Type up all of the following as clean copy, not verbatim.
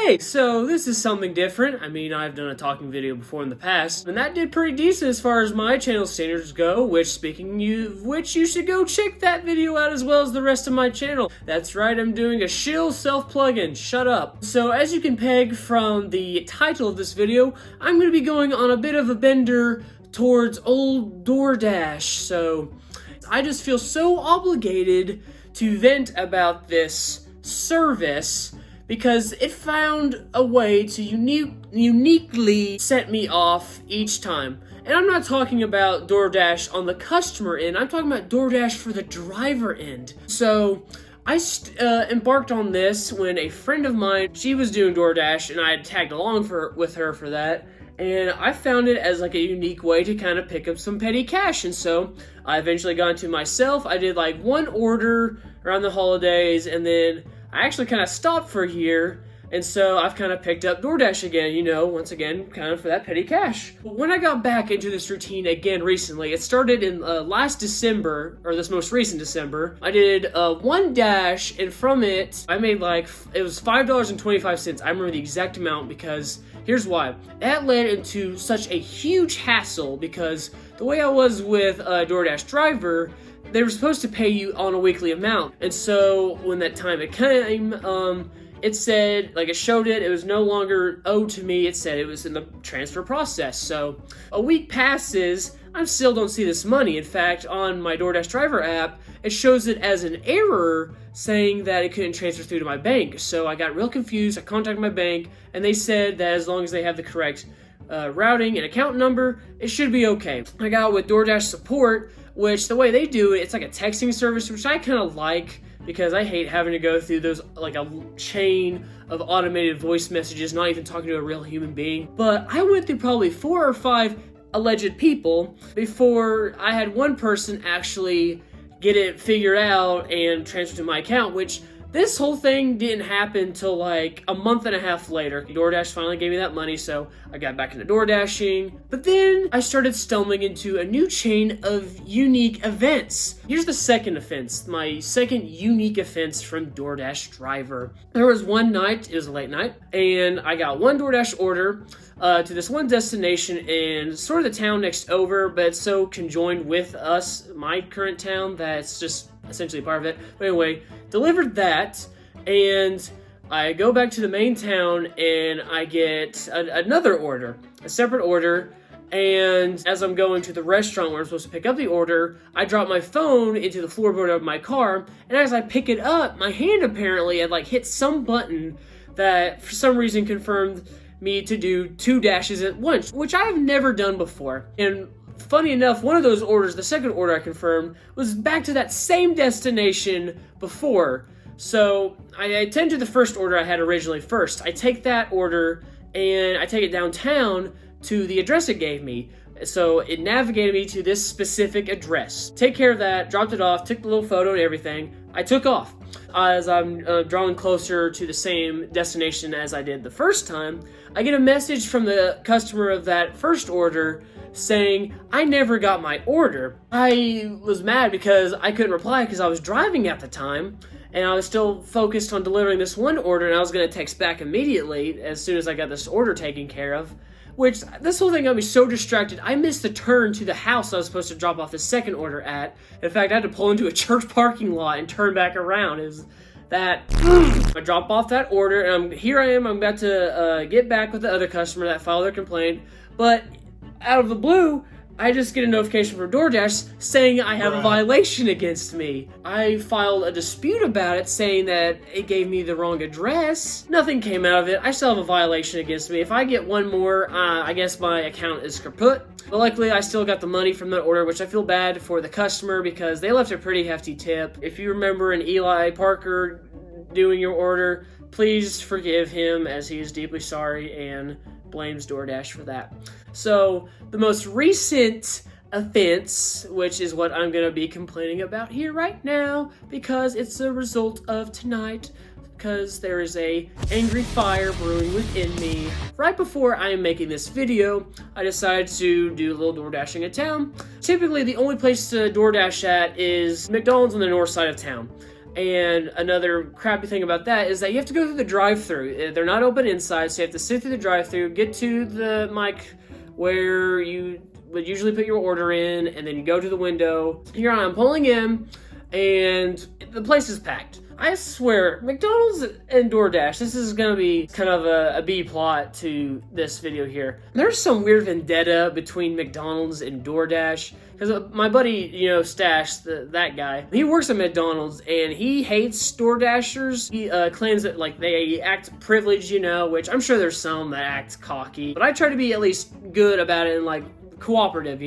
Hey, so this is something different. I mean, I've done a talking video before in the past, and that did pretty decent as far as my channel standards go, which speaking of which, you should go check that video out as well as the rest of my channel. That's right, I'm doing a shill self-plugin. Shut up. So as you can peg from the title of this video, I'm going to be going on a bit of a bender towards old DoorDash, so I just feel so obligated to vent about this service because it found a way to uniquely set me off each time. And I'm not talking about DoorDash on the customer end, I'm talking about DoorDash for the driver end. So I embarked on this when a friend of mine, she was doing DoorDash and I had tagged along with her for that. And I found it as like a unique way to kind of pick up some petty cash. And so I eventually got into myself. I did like one order around the holidays and then I actually kind of stopped for a year, and so I've kind of picked up DoorDash again, you know, once again, kind of for that petty cash. But when I got back into this routine again recently, it started in last December, or this most recent December. I did one dash, and from it, I made it was $5.25. I remember the exact amount because here's why. That led into such a huge hassle because the way I was with DoorDash Driver, they were supposed to pay you on a weekly amount. And so when that time it came, it said, it showed it was no longer owed to me. It said it was in the transfer process. So a week passes, I still don't see this money. In fact, on my DoorDash Driver app, it shows it as an error saying that it couldn't transfer through to my bank. So I got real confused. I contacted my bank and they said that as long as they have the correct routing and account number, it should be okay. I got with DoorDash support, which the way they do it, it's like a texting service, which I kind of like because I hate having to go through those, like a chain of automated voice messages, not even talking to a real human being. But I went through probably 4 or 5 alleged people before I had one person actually get it figured out and transfer to my account, which this whole thing didn't happen till like a month and a half later. DoorDash finally gave me that money, so I got back into DoorDashing. But then I started stumbling into a new chain of unique events. Here's the second offense, my second unique offense from DoorDash Driver. There was one night, it was a late night, and I got one DoorDash order to this one destination in sort of the town next over, but it's so conjoined with us, my current town, that it's just essentially part of it. But anyway, delivered that, and I go back to the main town, and I get another order, a separate order, and as I'm going to the restaurant where I'm supposed to pick up the order, I drop my phone into the floorboard of my car, and as I pick it up, my hand apparently had hit some button that for some reason confirmed me to do 2 dashes at once, which I've never done before. And funny enough, one of those orders, the second order I confirmed, was back to that same destination before. So I attend to the first order I had originally first. I take that order and I take it downtown to the address it gave me. So it navigated me to this specific address. Take care of that, dropped it off, took the little photo and everything. I took off. As I'm drawing closer to the same destination as I did the first time, I get a message from the customer of that first order saying, I never got my order. I was mad because I couldn't reply because I was driving at the time, and I was still focused on delivering this one order, and I was going to text back immediately as soon as I got this order taken care of. Which, this whole thing got me so distracted, I missed the turn to the house I was supposed to drop off the second order at. In fact, I had to pull into a church parking lot and turn back around. It was that, I drop off that order, and here I am, I'm about to get back with the other customer that filed their complaint, but out of the blue, I just get a notification from DoorDash saying I have a violation against me. I filed a dispute about it saying that it gave me the wrong address. Nothing came out of it. I still have a violation against me. If I get one more, I guess my account is kaput. But luckily, I still got the money from that order, which I feel bad for the customer because they left a pretty hefty tip. If you remember an Eli Parker doing your order, please forgive him as he is deeply sorry and blames DoorDash for that. So the most recent offense, which is what I'm going to be complaining about here right now because it's a result of tonight, because there is a angry fire brewing within me. Right before I am making this video, I decided to do a little door dashing in town. Typically, the only place to DoorDash at is McDonald's on the north side of town. And another crappy thing about that is that you have to go through the drive-thru. They're not open inside, so you have to sit through the drive-thru, get to the mic where you would usually put your order in, and then you go to the window. Here I'm pulling in, and the place is packed. I swear, McDonald's and DoorDash, this is going to be kind of a B plot to this video here. There's some weird vendetta between McDonald's and DoorDash. Because my buddy, Stash, that guy, he works at McDonald's, and he hates DoorDashers. He claims that, like, they act privileged, which I'm sure there's some that act cocky. But I try to be at least good about it and, like, cooperative,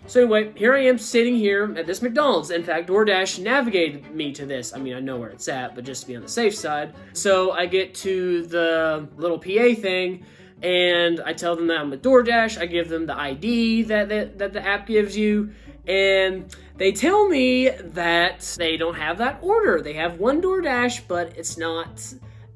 So anyway, here I am sitting here at this McDonald's. In fact, DoorDash navigated me to this. I mean, I know where it's at, but just to be on the safe side. So I get to the little PA thing, and I tell them that I'm with DoorDash. I give them the ID that the app gives you, and they tell me that they don't have that order. They have one DoorDash, but it's not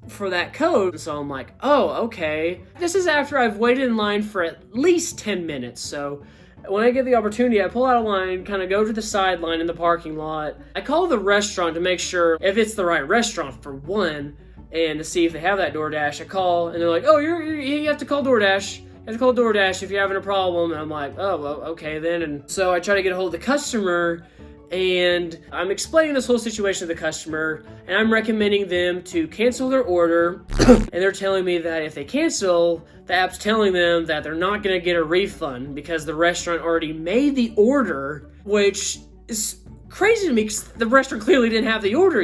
for that code. So I'm like, oh, okay. This is after I've waited in line for at least 10 minutes. So when I get the opportunity, I pull out a line, kind of go to the sideline in the parking lot. I call the restaurant to make sure if it's the right restaurant, for one, and to see if they have that DoorDash. I call, and they're like, oh, you have to call DoorDash. You have to call DoorDash if you're having a problem. And I'm like, oh, well, okay then. And so I try to get a hold of the customer, and I'm explaining this whole situation to the customer, and I'm recommending them to cancel their order. And they're telling me that if they cancel, the app's telling them that they're not going to get a refund because the restaurant already made the order, which is crazy to me because the restaurant clearly didn't have the order,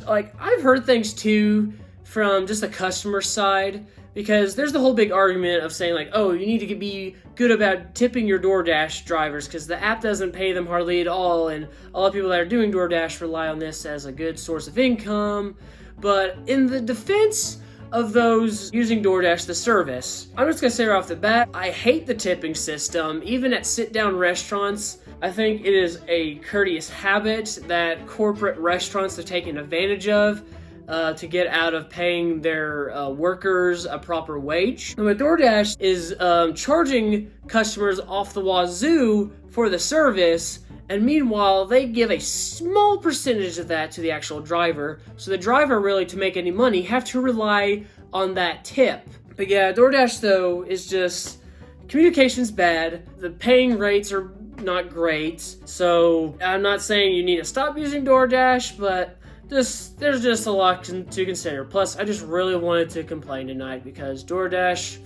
Like, I've heard things too from just the customer side, because there's the whole big argument of saying, like, oh, you need to be good about tipping your DoorDash drivers because the app doesn't pay them hardly at all, and a lot of people that are doing DoorDash rely on this as a good source of income. But in the defense of those using DoorDash, the service, I'm just going to say right off the bat, I hate the tipping system. Even at sit-down restaurants, I think it is a courteous habit that corporate restaurants are taking advantage of to get out of paying their workers a proper wage. But DoorDash is charging customers off the wazoo for the service, and meanwhile, they give a small percentage of that to the actual driver. So the driver, really, to make any money, have to rely on that tip. But yeah, DoorDash, though, is just, communication's bad. The paying rates are not great. So I'm not saying you need to stop using DoorDash, but there's just a lot to consider. Plus, I just really wanted to complain tonight because DoorDash,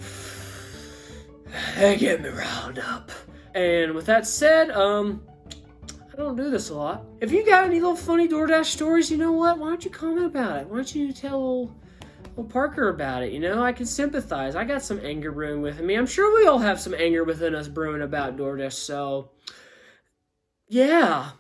they get me riled up. And with that said, I don't do this a lot. If you got any little funny DoorDash stories, you know what? Why don't you comment about it? Why don't you tell old Parker about it? I can sympathize. I got some anger brewing within me. I'm sure we all have some anger within us brewing about DoorDash. So, yeah.